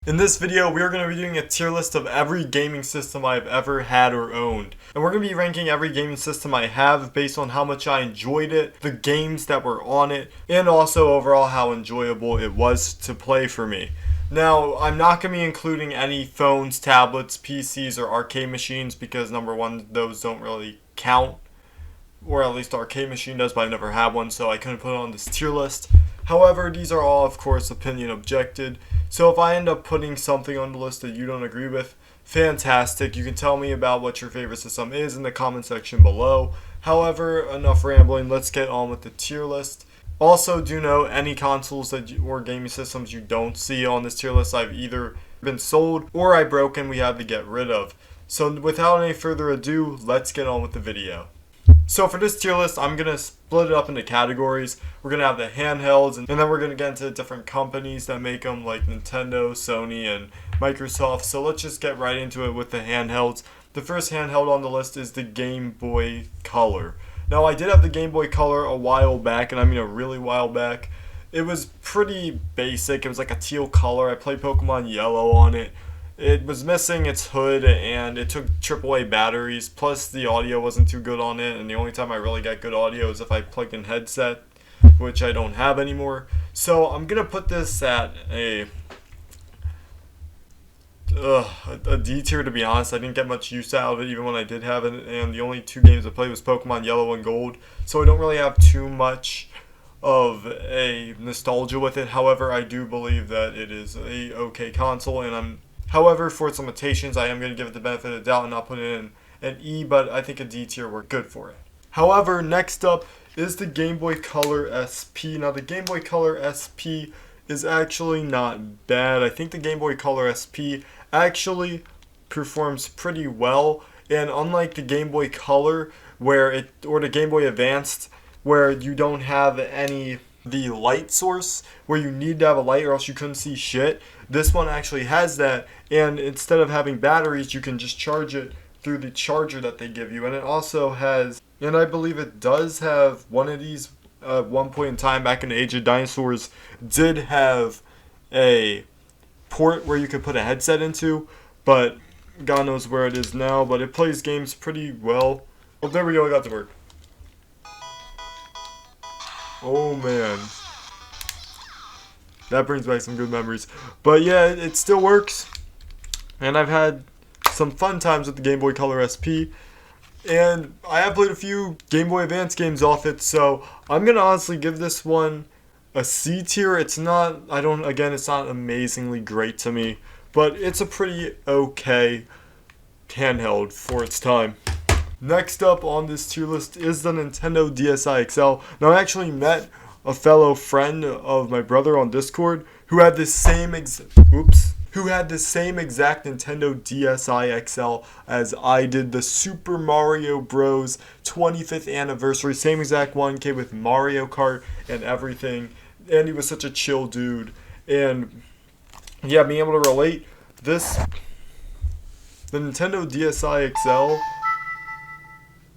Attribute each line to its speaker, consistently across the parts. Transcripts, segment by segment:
Speaker 1: In this video, we are going to be doing a tier list of every gaming system I've ever had or owned. And we're going to be ranking every gaming system I have based on how much I enjoyed it, the games that were on it, and also overall how enjoyable it was to play for me. Now, I'm not going to be including any phones, tablets, PCs, or arcade machines because number one, those don't really count. Or at least the arcade machine does, but I've never had one, so I couldn't put it on this tier list. However, these are all, of course, opinion objected. So if I end up putting something on the list that you don't agree with, fantastic. You can tell me about what your favorite system is in the comment section below. However, enough rambling. Let's get on with the tier list. Also, do note any consoles or gaming systems you don't see on this tier list I've either been sold or I broke and we had to get rid of. So without any further ado, let's get on with the video. So for this tier list, I'm going to split it up into categories. We're going to have the handhelds, and then we're going to get into different companies that make them, like Nintendo, Sony, and Microsoft. So let's just get right into it with the handhelds. The first handheld on the list is the Game Boy Color. Now, I did have the Game Boy Color a while back, and I mean a really while back. It was pretty basic. It was like a teal color. I played Pokemon Yellow on it. It was missing its hood and it took AAA batteries, plus the audio wasn't too good on it, and the only time I really got good audio is if I plugged in headset, which I don't have anymore. So I'm going to put this at a D tier, to be honest. I didn't get much use out of it even when I did have it, and the only two games I played was Pokemon Yellow and Gold, so I don't really have too much of a nostalgia with it. However, I do believe that it is a okay console, and however, for its limitations, I am going to give it the benefit of the doubt and not put it in an E, but I think a D tier worked good for it. However, next up is the Game Boy Color SP. Now, the Game Boy Color SP is actually not bad. I think the Game Boy Color SP actually performs pretty well, and unlike the Game Boy Color or the Game Boy Advanced, where you don't have the light source, where you need to have a light or else you couldn't see shit, this one actually has that, and instead of having batteries, you can just charge it through the charger that they give you. And it also has, and I believe it does have one of these at one point in time back in the Age of Dinosaurs, did have a port where you could put a headset into, but God knows where it is now, but it plays games pretty well. Oh, there we go, I got to work. Oh man, that brings back some good memories. But yeah, it still works, and I've had some fun times with the Game Boy Color SP, and I have played a few Game Boy Advance games off it, so I'm gonna honestly give this one a C tier. It's not amazingly great to me, but it's a pretty okay handheld for its time. Next up on this tier list is the Nintendo DSi XL. Now, I actually met a fellow friend of my brother on Discord who had the same exact Nintendo DSi XL as I did. The Super Mario Bros. 25th anniversary, same exact one, came with Mario Kart and everything, and he was such a chill dude. And yeah, being able to relate the Nintendo DSi XL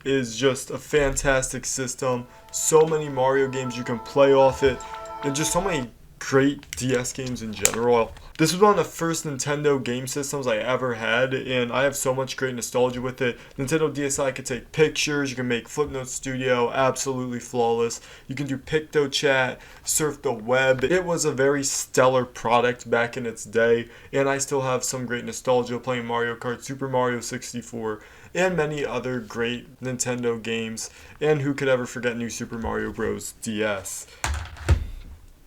Speaker 1: is just a fantastic system. So many Mario games you can play off it, and just so many great DS games in general. This was one of the first Nintendo game systems I ever had, and I have so much great nostalgia with it. Nintendo DSi could take pictures, you can make Flipnote Studio absolutely flawless, you can do PictoChat, surf the web. It was a very stellar product back in its day, and I still have some great nostalgia playing Mario Kart, Super Mario 64, and many other great Nintendo games, and who could ever forget New Super Mario Bros. DS.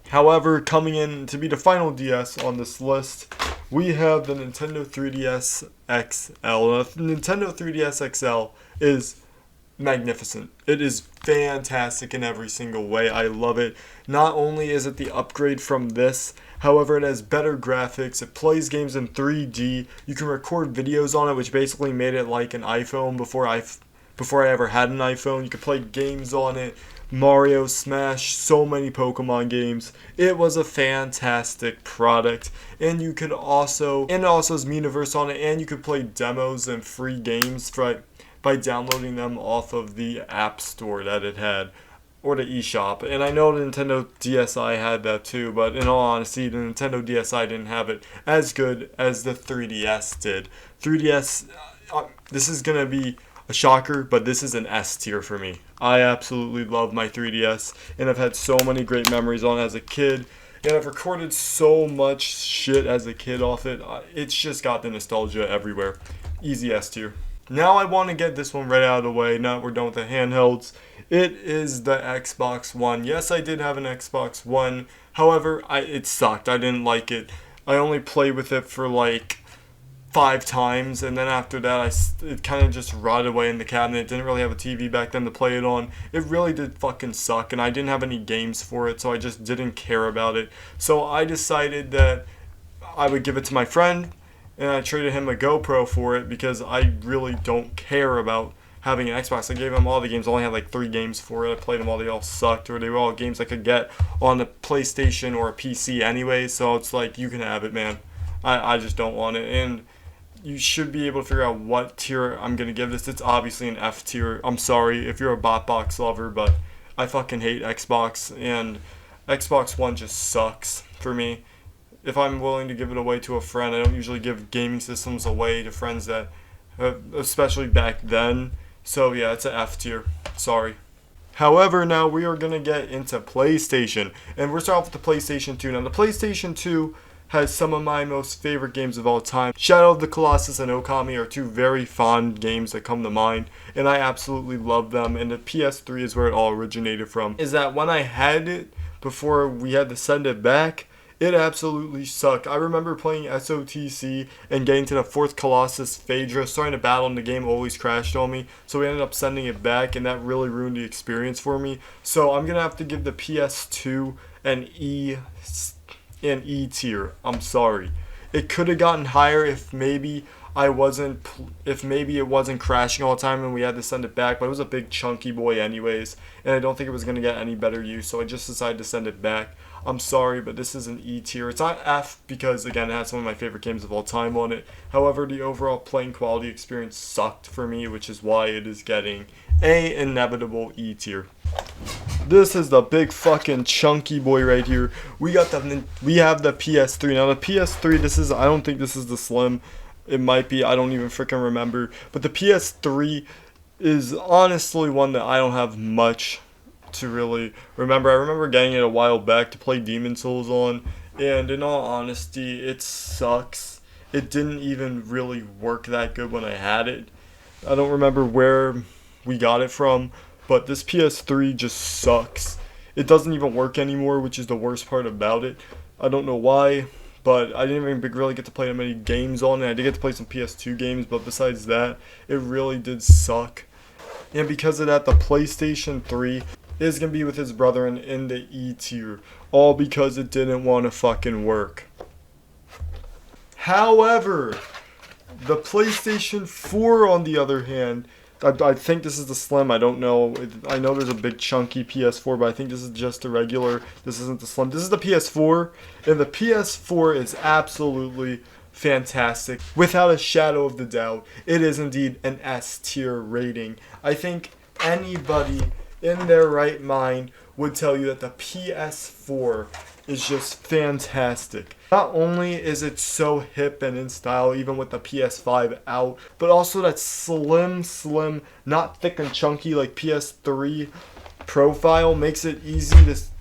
Speaker 1: However, coming in to be the final DS on this list, we have the Nintendo 3DS XL. Now, the Nintendo 3DS XL is magnificent. It is fantastic in every single way. I love it. Not only is it the upgrade from this, however, it has better graphics. It plays games in 3D. You can record videos on it, which basically made it like an iPhone before I ever had an iPhone. You could play games on it. Mario, Smash, so many Pokemon games. It was a fantastic product, and it also has Miiverse on it, and you could play demos and free games by downloading them off of the App Store that it had. or the eShop. And I know the Nintendo DSi had that too, but in all honesty, the Nintendo DSi didn't have it as good as the 3DS did. 3DS, this is going to be a shocker, but this is an S tier for me. I absolutely love my 3DS, and I've had so many great memories on it as a kid, and I've recorded so much shit as a kid off it. It's just got the nostalgia everywhere. Easy S tier. Now I want to get this one right out of the way. Now we're done with the handhelds. It is the Xbox One. Yes, I did have an Xbox One. However, it sucked. I didn't like it. I only played with it for like 5 times, and then after that it kind of just rotted away in the cabinet. It didn't really have a TV back then to play it on. It really did fucking suck, and I didn't have any games for it, so I just didn't care about it. So I decided that I would give it to my friend, and I traded him a GoPro for it because I really don't care about having an Xbox. I gave him all the games. I only had like 3 games for it. I played them all. They all sucked, or they were all games I could get on the PlayStation or a PC anyway. So it's like, you can have it, man. I just don't want it. And you should be able to figure out what tier I'm going to give this. It's obviously an F tier. I'm sorry if you're a BotBox lover, but I fucking hate Xbox, and Xbox One just sucks for me. If I'm willing to give it away to a friend, I don't usually give gaming systems away to friends that, especially back then. So yeah, it's an F tier. Sorry. However, now we are going to get into PlayStation, and we're starting off with the PlayStation 2. Now the PlayStation 2 has some of my most favorite games of all time. Shadow of the Colossus and Okami are 2 very fond games that come to mind, and I absolutely love them. And the PS3 is where it all originated from. Is that when I had it, before we had to send it back, it absolutely sucked. I remember playing SOTC and getting to the 4th Colossus Phaedra, starting to battle, and the game always crashed on me. So we ended up sending it back, and that really ruined the experience for me. So I'm going to have to give the PS2 an E tier. I'm sorry. It could have gotten higher if maybe it wasn't crashing all the time and we had to send it back, but it was a big chunky boy anyways, and I don't think it was going to get any better use, so I just decided to send it back. I'm sorry, but this is an E tier. It's not F because, again, it has some of my favorite games of all time on it. However, the overall playing quality experience sucked for me, which is why it is getting a inevitable E tier. This is the big fucking chunky boy right here. We have the PS3. Now the PS3, I don't think this is the Slim. It might be, I don't even freaking remember. But the PS3 is honestly one that I don't have much to really remember. I remember getting it a while back to play Demon Souls on, and in all honesty, it sucks. It didn't even really work that good when I had it. I don't remember where we got it from, but this PS3 just sucks. It doesn't even work anymore, which is the worst part about it. I don't know why, but I didn't even really get to play that many games on it. I did get to play some PS2 games, but besides that, it really did suck. And because of that, the PlayStation 3 is going to be with his brother in the E tier. All because it didn't want to fucking work. However, the PlayStation 4, on the other hand, I think this is the Slim. I don't know. I know there's a big chunky PS4, but I think this is just a regular. This isn't the Slim. This is the PS4, and the PS4 is absolutely fantastic. Without a shadow of the doubt, it is indeed an S tier rating. I think anybody in their right mind would tell you that the PS4 is just fantastic. Not only is it so hip and in style, even with the PS5 out, but also that slim, not thick and chunky like PS3 profile makes it easy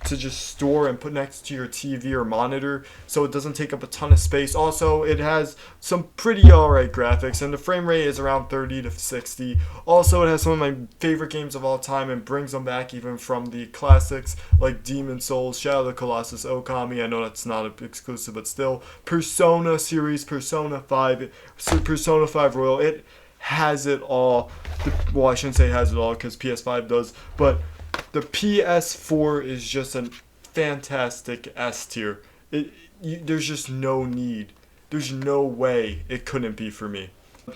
Speaker 1: to just store and put next to your TV or monitor, so it doesn't take up a ton of space. Also, it has some pretty alright graphics, and the frame rate is around 30 to 60. Also, it has some of my favorite games of all time and brings them back even from the classics like Demon Souls, Shadow of the Colossus, Okami. I know that's not exclusive, but still. Persona series, Persona 5, Persona 5 Royal. It has it all. Well, I shouldn't say has it all because PS5 does, but the PS4 is just a fantastic S tier. There's just no need. There's no way it couldn't be for me.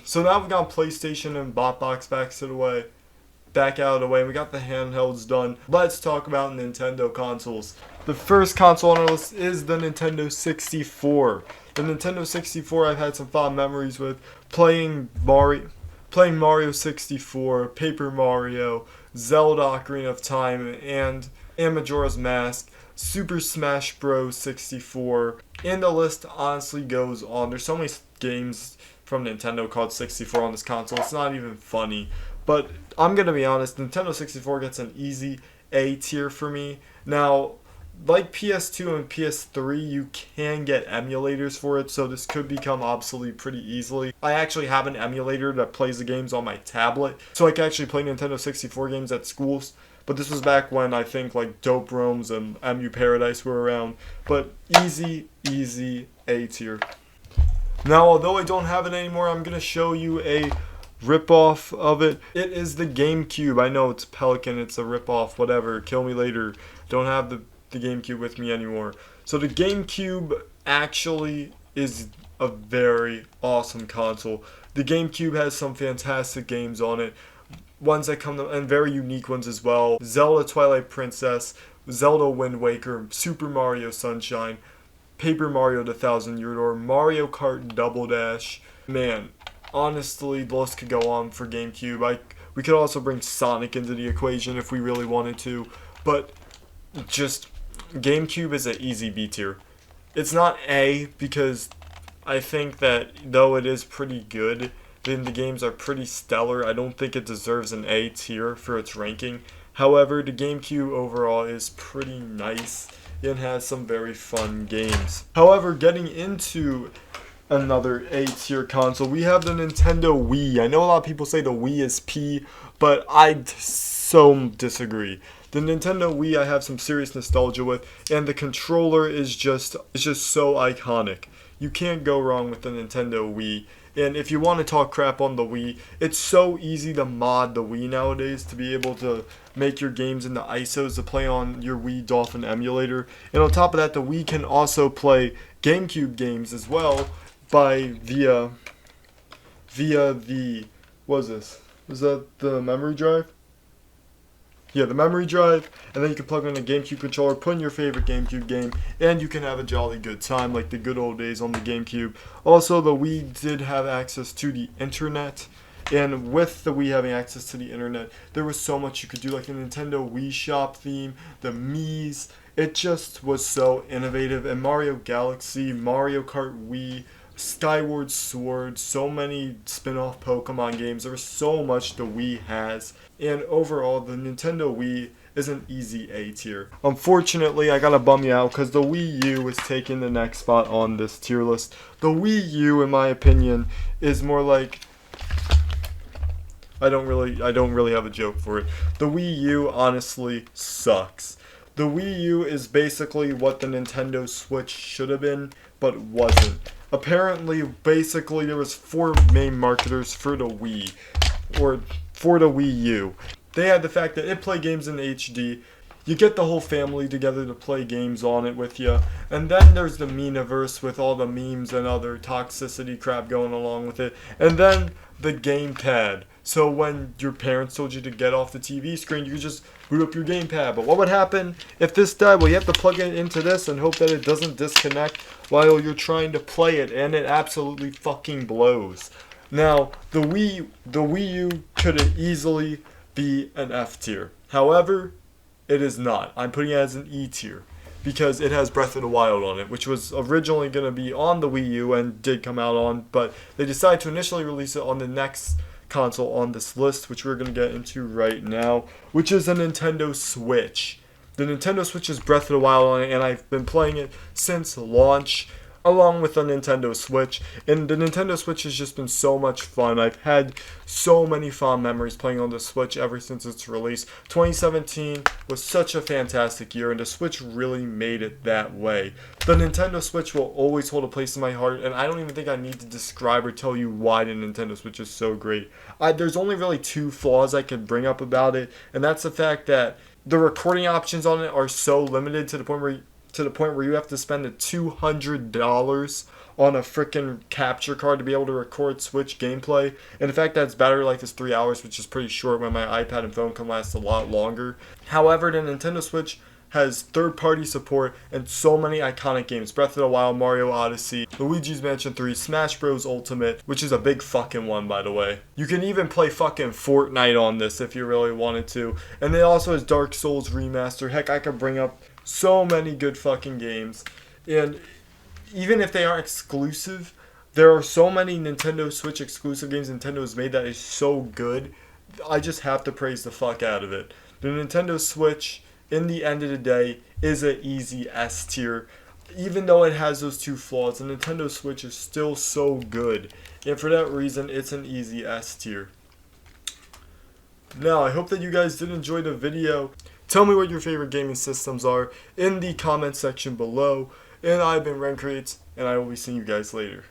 Speaker 1: So now we've got PlayStation and BotBox back out of the way, and we got the handhelds done. Let's talk about Nintendo consoles. The first console on our list is the Nintendo 64. The Nintendo 64 I've had some fond memories with, playing playing Mario 64, Paper Mario, Zelda Ocarina of Time, and Majora's Mask, Super Smash Bros. 64, and the list honestly goes on. There's so many games from Nintendo called 64 on this console, it's not even funny. But I'm gonna be honest, Nintendo 64 gets an easy A tier for me. Now, like PS2 and PS3, you can get emulators for it, so this could become obsolete pretty easily. I actually have an emulator that plays the games on my tablet, so I can actually play Nintendo 64 games at schools. But this was back when I think like Dope Roams and MU Paradise were around. But easy A tier. Now, although I don't have it anymore, I'm gonna show you a rip-off of it. It is the GameCube. I know it's Pelican, it's a rip-off, whatever, kill me later. Don't have the GameCube with me anymore. So the GameCube actually is a very awesome console. The GameCube has some fantastic games on it. Ones that come to, and very unique ones as well. Zelda Twilight Princess, Zelda Wind Waker, Super Mario Sunshine, Paper Mario The Thousand Year Door, Mario Kart Double Dash. Man, honestly, the list could go on for GameCube. We could also bring Sonic into the equation if we really wanted to, but just GameCube is an easy B tier. It's not A because I think that though it is pretty good, then the games are pretty stellar. I don't think it deserves an A tier for its ranking. However, the GameCube overall is pretty nice and has some very fun games. However, getting into another A tier console, we have the Nintendo Wii. I know a lot of people say the Wii is P, but I so disagree. The Nintendo Wii I have some serious nostalgia with, and the controller is just so iconic. You can't go wrong with the Nintendo Wii. And if you want to talk crap on the Wii, it's so easy to mod the Wii nowadays to be able to make your games into ISOs to play on your Wii Dolphin emulator. And on top of that, the Wii can also play GameCube games as well via the, what is this? Is that the memory drive? Yeah, the memory drive, and then you can plug in a GameCube controller, put in your favorite GameCube game, and you can have a jolly good time like the good old days on the GameCube. Also, the Wii did have access to the internet, and with the Wii having access to the internet, there was so much you could do, like the Nintendo Wii Shop theme, the Mii's. It just was so innovative, and Mario Galaxy, Mario Kart Wii, Skyward Sword, so many spin-off Pokemon games. There was so much the Wii has. And overall, the Nintendo Wii is an easy A tier. Unfortunately, I gotta bum you out because the Wii U is taking the next spot on this tier list. The Wii U, in my opinion, is more like, I don't really have a joke for it. The Wii U honestly sucks. The Wii U is basically what the Nintendo Switch should have been, but wasn't. Apparently, basically, there was 4 main marketers for the Wii, or for the Wii U. They had the fact that it played games in HD, you get the whole family together to play games on it with you, and then there's the Miniverse with all the memes and other toxicity crap going along with it, and then the gamepad. So when your parents told you to get off the TV screen, you could just boot up your gamepad. But what would happen if this died? Well, you have to plug it into this and hope that it doesn't disconnect while you're trying to play it, and it absolutely fucking blows. Now, the Wii U could easily be an F tier. However, it is not. I'm putting it as an E tier because it has Breath of the Wild on it, which was originally going to be on the Wii U and did come out on, but they decided to initially release it on the next console on this list, which we're going to get into right now, which is a Nintendo Switch. The Nintendo Switch has Breath of the Wild on it, and I've been playing it since launch, along with the Nintendo Switch, and the Nintendo Switch has just been so much fun. I've had so many fond memories playing on the Switch ever since its release. 2017 was such a fantastic year, and the Switch really made it that way. The Nintendo Switch will always hold a place in my heart, and I don't even think I need to describe or tell you why the Nintendo Switch is so great. There's only really 2 flaws I could bring up about it, and that's the fact that the recording options on it are so limited to the point where you have to spend $200 on a freaking capture card to be able to record Switch gameplay. And the fact that its battery life is 3 hours, which is pretty short when my iPad and phone can last a lot longer. However, the Nintendo Switch has third-party support and so many iconic games. Breath of the Wild, Mario Odyssey, Luigi's Mansion 3, Smash Bros. Ultimate, which is a big fucking one, by the way. You can even play fucking Fortnite on this if you really wanted to. And it also has Dark Souls Remaster. Heck, I could bring up so many good fucking games. And even if they aren't exclusive, there are so many Nintendo Switch exclusive games Nintendo's made that is so good. I just have to praise the fuck out of it. The Nintendo Switch, in the end of the day, is an easy S tier. Even though it has those two flaws, the Nintendo Switch is still so good. And for that reason, it's an easy S tier. Now, I hope that you guys did enjoy the video. Tell me what your favorite gaming systems are in the comment section below. And I've been Ren Creates, and I will be seeing you guys later.